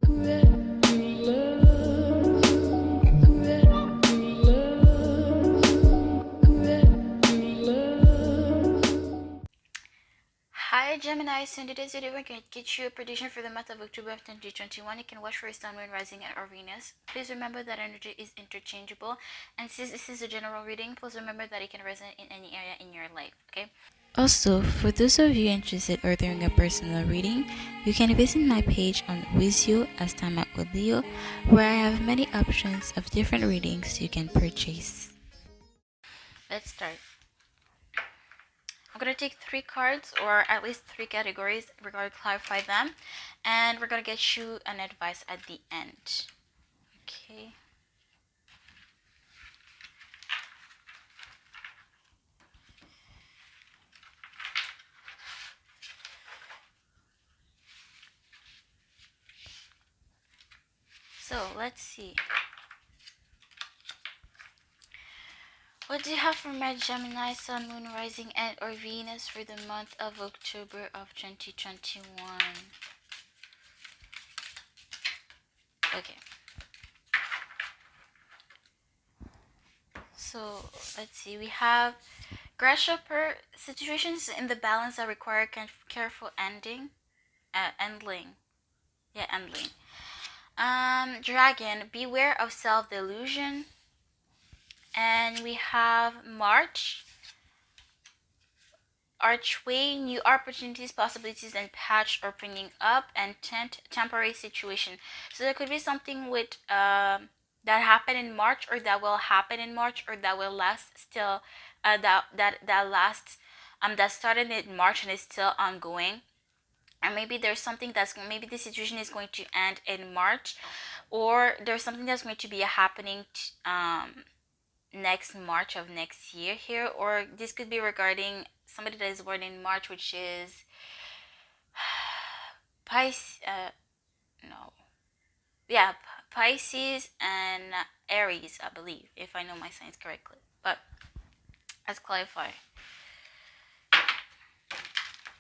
Hi Gemini, so in today's video we're going to get you a prediction for the month of October of 2021. You can watch for your sun, moon, rising, and or Venus. Please remember that energy is interchangeable, and since this is a general reading, please remember that it can resonate in any area in your life, okay? Also, for those of you interested in doing a personal reading, you can visit my page on Wizio as Time Out with Leo, where I have many options of different readings you can purchase. Let's start. I'm going to take 3 cards, or at least 3 categories. We're going to clarify them, and we're going to get you an advice at the end. Okay. So, let's see. What do you have for my Gemini, Sun, Moon, Rising, and or Venus for the month of October of 2021? Okay. So, let's see. We have Grasshopper, situations in the balance that require careful handling. Dragon, beware of self-delusion. And we have March, Archway, new opportunities, possibilities, and patch opening up. And Tent, temporary situation. So there could be something with that happened in March, or that will happen in March, or that will last still. That started in March and is still ongoing. And maybe there's something maybe the situation is going to end in March, or there's something that's going to be happening next March of next year here, or this could be regarding somebody that is born in March, which is Pisces, Pisces and Aries, I believe, if I know my signs correctly. But let's clarify.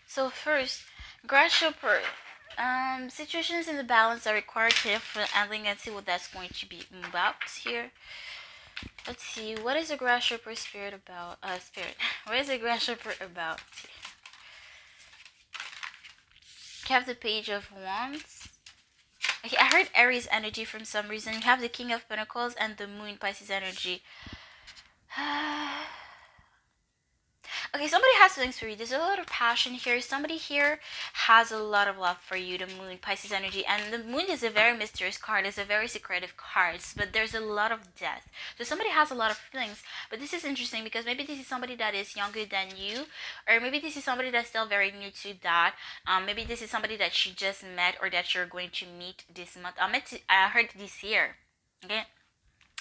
So first, Grasshopper, situations in the balance that require careful handling. Let's see what that's going to be about here. Let's see, what is the Grasshopper spirit about? What is the Grasshopper about? You have the Page of Wands. Okay, I heard Aries energy from some reason. You have the King of Pentacles and the Moon, Pisces energy. Okay, somebody has feelings for you. There's a lot of passion here. Somebody here has a lot of love for you, the Moon, Pisces energy. And the Moon is a very mysterious card. It's a very secretive card, but there's a lot of death. So somebody has a lot of feelings. But this is interesting because maybe this is somebody that is younger than you, or maybe this is somebody that's still very new to that. Maybe this is somebody that you just met or that you're going to meet this month. I heard this year. Okay.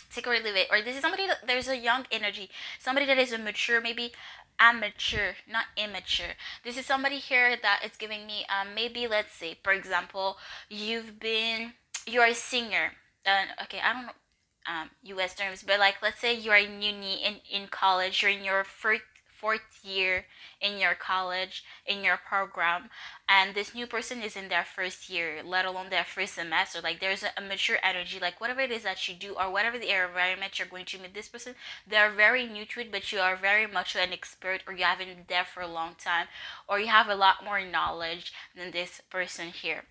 Secretly wait, or this is somebody that there's a young energy, somebody that is a mature, maybe amateur, not immature. This is somebody here that is giving me maybe, let's say, for example, you're a singer. Okay, I don't know US terms, but like, let's say you are in uni, in college, you're in your fourth year in your college, in your program, and this new person is in their first year, let alone their first semester. Like, there's a mature energy, like whatever it is that you do, or whatever the environment you're going to meet this person, they're very new to it, but you are very much an expert, or you haven't been there for a long time, or you have a lot more knowledge than this person here.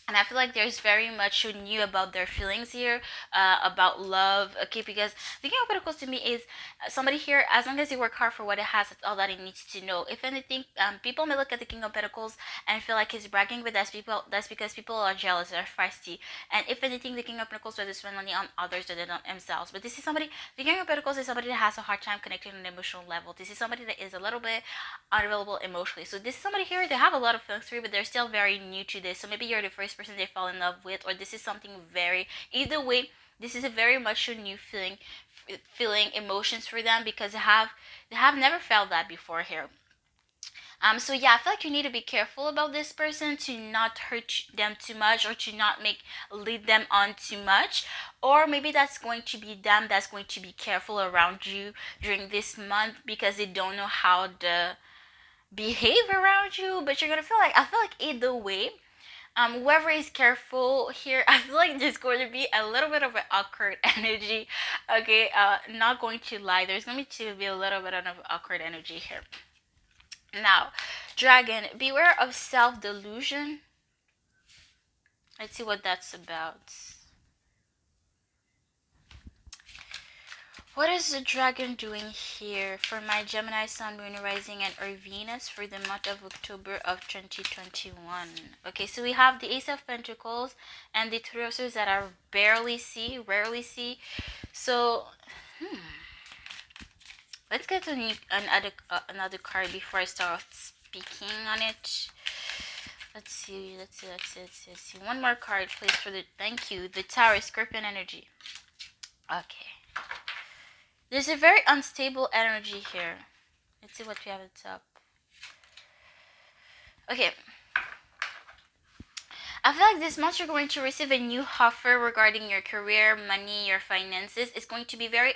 And I feel like there's very much you knew about their feelings here, about love, okay, because the King of Pentacles to me is somebody here, as long as you work hard for what it has, that's all that it needs to know. If anything, people may look at the King of Pentacles and feel like he's bragging, but that's because people are jealous, they're feisty. And if anything, the King of Pentacles will spend money on others than on themselves. But this is somebody, the King of Pentacles is somebody that has a hard time connecting on an emotional level. This is somebody that is a little bit unavailable emotionally. So this is somebody here, they have a lot of feelings for you, but they're still very new to this. So maybe you're the first person they fall in love with, or this is something either way, this is a very much a new feeling emotions for them, because they have never felt that before here. So yeah, I feel like you need to be careful about this person, to not hurt them too much, or to not lead them on too much. Or maybe that's going to be them that's going to be careful around you during this month, because they don't know how to behave around you. But you're gonna I feel like either way, Whoever is careful here, I feel like there's going to be a little bit of an awkward energy. Okay, not going to lie, there's going to be a little bit of an awkward energy here. Now, dragon, beware of self-delusion. Let's see what that's about. What is the dragon doing here for my Gemini Sun, Moon, Rising, and or Venus for the month of October of 2021? Okay, so we have the Ace of Pentacles and the three of Swords that I rarely see. So, let's get to another card before I start speaking on it. Let's see. One more card, please, for the, thank you, the Taurus, Scorpion energy. Okay. There's a very unstable energy here. Let's see what we have at the top. Okay. I feel like this month you're going to receive a new offer regarding your career, money, your finances. It's going to be very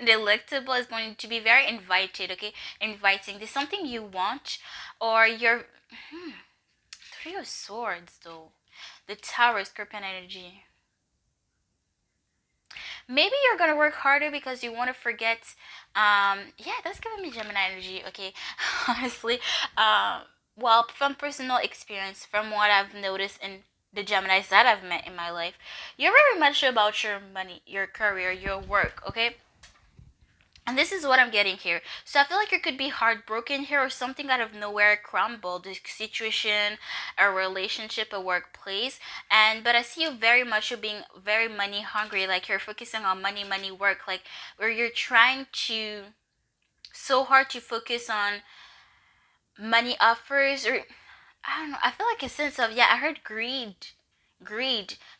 delectable. It's going to be very invited, okay? Inviting. There's something you want, or you're... Three of Swords, though. The Tower, Scorpion energy. Maybe you're gonna work harder because you want to forget. Yeah, that's giving me Gemini energy. Okay, honestly, well, from personal experience, from what I've noticed in the Geminis that I've met in my life, you're very much about your money, your career, your work. Okay. And this is what I'm getting here. So I feel like you could be heartbroken here, or something out of nowhere crumbled. A situation, a relationship, a workplace. But I see you very much, you being very money hungry. Like you're focusing on money, work. Like where you're trying to, so hard to focus on money offers, or I don't know. I feel like a sense of, yeah, I heard greed.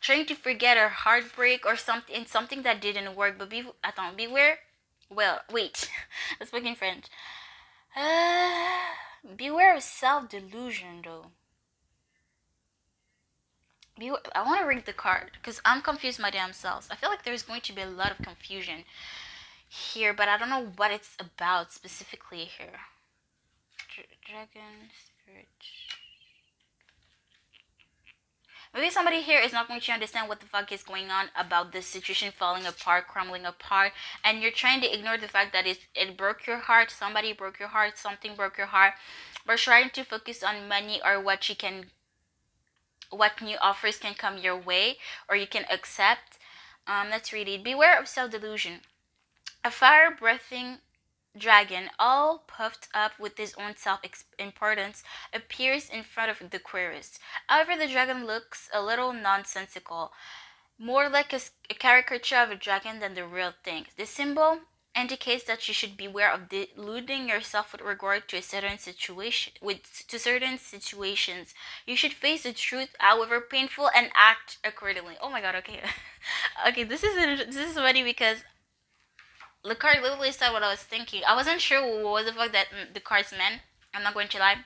Trying to forget a heartbreak or something that didn't work. But beware. Well, wait. Let's speak in French. Beware of self-delusion, though. I want to read the card because I'm confused my damn selves. I feel like there's going to be a lot of confusion here, but I don't know what it's about specifically here. Dragon Spirit. Maybe somebody here is not going to understand what the fuck is going on about this situation falling apart, crumbling apart, and you're trying to ignore the fact that it broke your heart, somebody broke your heart, something broke your heart. We're trying to focus on money, or what new offers can come your way or you can accept. Let's read it. Beware of self-delusion. A fire-breathing dragon, all puffed up with his own self-importance, appears in front of the Aquarius. However, the dragon looks a little nonsensical, more like a caricature of a dragon than the real thing. The symbol indicates that you should beware of deluding yourself with regard to certain situations. You should face the truth, however painful, and act accordingly. Oh my god, okay. Okay, this is funny because the card literally said what I was thinking. I wasn't sure what the fuck that the cards meant. I'm not going to lie.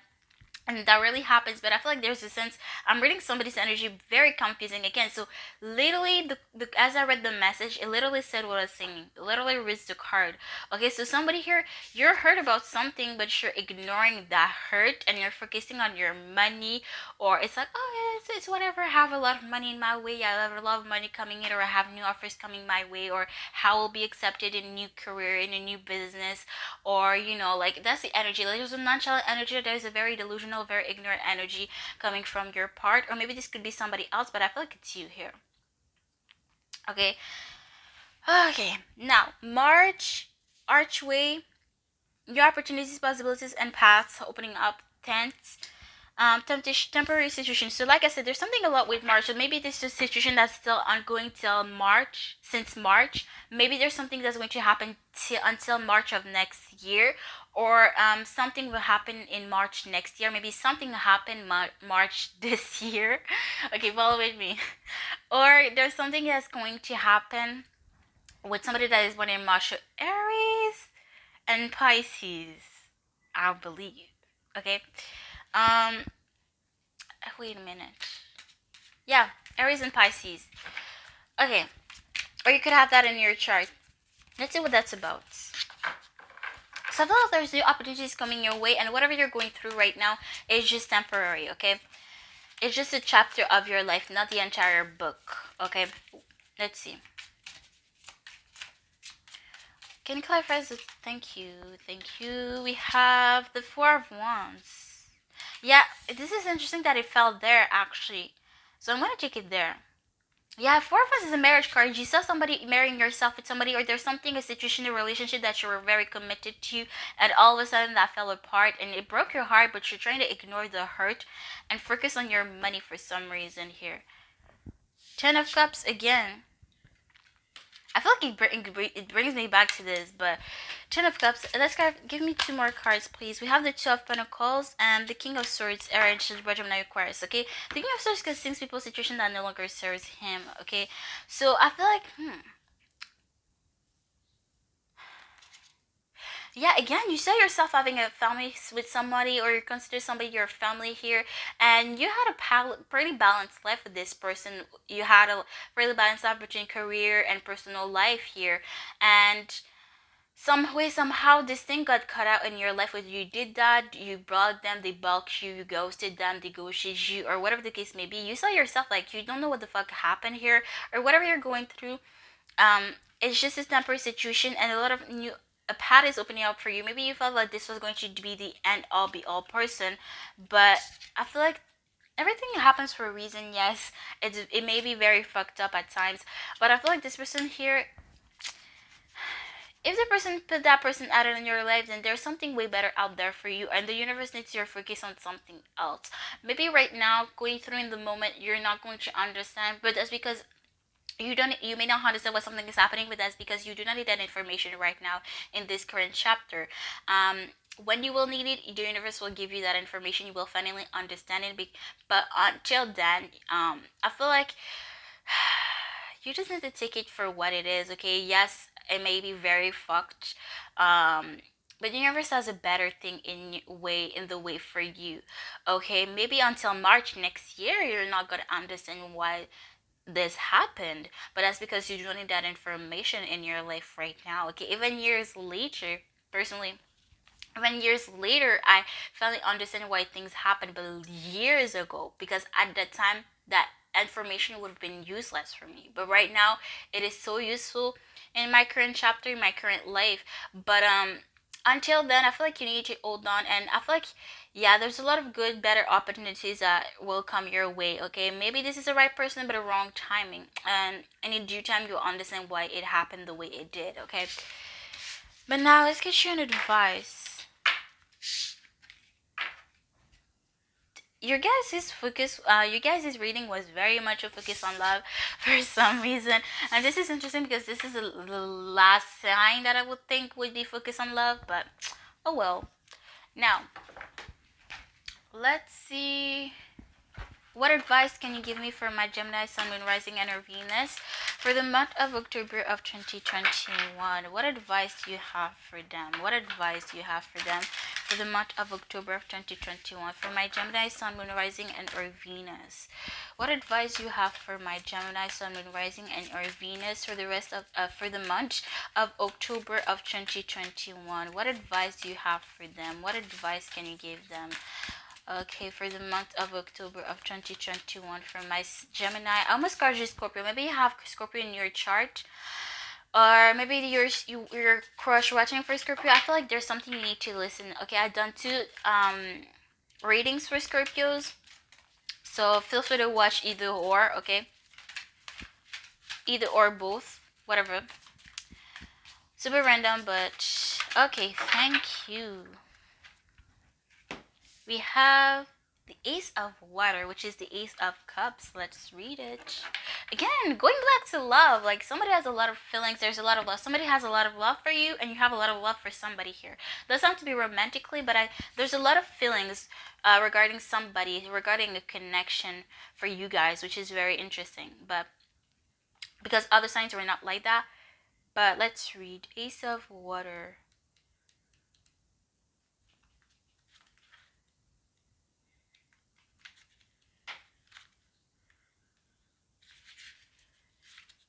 And that really happens, but I feel like there's a sense, I'm reading somebody's energy, very confusing again. So literally, as I read the message, it literally said what I was saying. It literally reads the card. Okay, so somebody here, you're hurt about something, but you're ignoring that hurt, and you're focusing on your money, or it's like, oh, it's whatever, I have a lot of money in my way, I have a lot of money coming in, or I have new offers coming my way, or how I'll be accepted in a new career, in a new business, or, like, that's the energy. Like, there's a nonchalant energy, there's a very delusional, very ignorant energy coming from your part, or maybe this could be somebody else, but I feel like it's you here. Okay, now March, archway, new opportunities, possibilities, and paths opening up. Tents, temptation, temporary situation. So like I said, there's something a lot with March. So maybe this is a situation that's still ongoing till March, since March. Maybe there's something that's going to happen until March of next year, or something will happen in March next year. Maybe something will happen March this year. Okay, follow with me. Or there's something that's going to happen with somebody that is born in March, Aries and Pisces, I believe. Okay. Wait a minute. Yeah, Aries and Pisces. Okay. Or you could have that in your chart. Let's see what that's about. So I feel like there's new opportunities coming your way, and whatever you're going through right now is just temporary, okay? It's just a chapter of your life, not the entire book. Okay, let's see. Can you clarify this? Thank you, thank you. We have the Four of Wands. Yeah, this is interesting that it fell there actually. So I'm gonna take it there. Yeah, Four of Wands is a marriage card. You saw somebody marrying yourself with somebody, or there's something, a situation, a relationship that you were very committed to, and all of a sudden that fell apart and it broke your heart, but you're trying to ignore the hurt and focus on your money for some reason here. Ten of Cups again. I feel like it brings me back to this, but Ten of Cups. Let's give me two more cards, please. We have the Two of Pentacles and the King of Swords, Aries, Libra, Gemini, Aquarius. Okay, the King of Swords can sing people's situation that no longer serves him. Okay, so I feel like yeah, again, you saw yourself having a family with somebody, or you consider somebody your family here, and you had a pretty balanced life with this person. You had a really balanced life between career and personal life here, and some way somehow this thing got cut out in your life. Whether you did that, you brought them, they balked you, you ghosted them, they ghosted you, or whatever the case may be. You saw yourself like you don't know what the fuck happened here, or whatever you're going through. It's just a temporary situation, and a lot of new a path is opening up for you. Maybe you felt like this was going to be the end all be all person, but I feel like everything happens for a reason. Yes, it may be very fucked up at times, but I feel like this person here, if the person put that person out in your life, then there's something way better out there for you, and the universe needs your focus on something else. Maybe right now, going through in the moment, you're not going to understand, but that's because you may not understand why something is happening, but that's because you do not need that information right now in this current chapter. When you will need it, the universe will give you that information. You will finally understand it. But until then, I feel like you just need to take it for what it is. Okay, yes, it may be very fucked, but the universe has a better thing in the way for you. Okay, maybe until March next year, you're not gonna understand why this happened, but that's because you don't need that information in your life right now. Okay, even years later, personally, even years later, I finally understand why things happened, but years ago, because at that time that information would have been useless for me, but right now it is so useful in my current chapter, in my current life. But until then, I feel like you need to hold on, and I feel like, yeah, there's a lot of good, better opportunities that will come your way. Okay, maybe this is the right person, but a wrong timing, and in due time you'll understand why it happened the way it did. Okay, but now let's get you an advice. Your guys' reading was very much a focus on love for some reason, and this is interesting because this is the last sign that I would think would be focused on love, but oh well. Now let's see, what advice can you give me for my Gemini, Sun, Moon, Rising, and or Venus for the month of October of 2021? What advice do you have for them? What advice do you have for them for the month of October of 2021 for my Gemini, Sun, Moon, Rising, and or Venus? What advice do you have for my Gemini, Sun, Moon, Rising, and or Venus for the rest of for the month of October of 2021? What advice do you have for them? What advice can you give them? Okay, for the month of October of 2021 for my Gemini. I almost called you Scorpio. Maybe you have Scorpio in your chart. Or maybe your crush watching for Scorpio. I feel like there's something you need to listen. Okay, I've done two readings for Scorpios. So feel free to watch either or, okay? Either or both. Whatever. Super random, but okay, thank you. We have the Ace of Water, which is the Ace of Cups. Let's read it. Again, going back to love, like somebody has a lot of feelings, there's a lot of love. Somebody has a lot of love for you, and you have a lot of love for somebody here. Doesn't have to be romantically, but there's a lot of feelings regarding somebody, regarding a connection for you guys, which is very interesting. But because other signs were not like that. But let's read Ace of Water.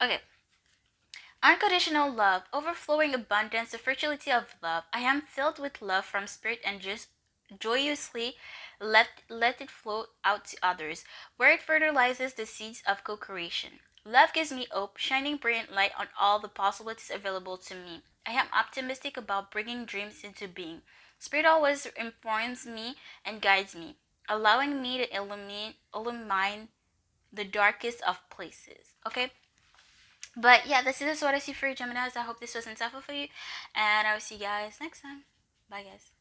Okay. Unconditional love, overflowing abundance, the fertility of love. I am filled with love from spirit and just joyously. Let it flow out to others, where it fertilizes the seeds of co-creation. Love gives me hope, shining brilliant light on all the possibilities available to me. I am optimistic about bringing dreams into being. Spirit always informs me and guides me, allowing me to illumine the darkest of places. Okay? But yeah, this is what I see for you, Geminis. I hope this was insightful for you. And I will see you guys next time. Bye, guys.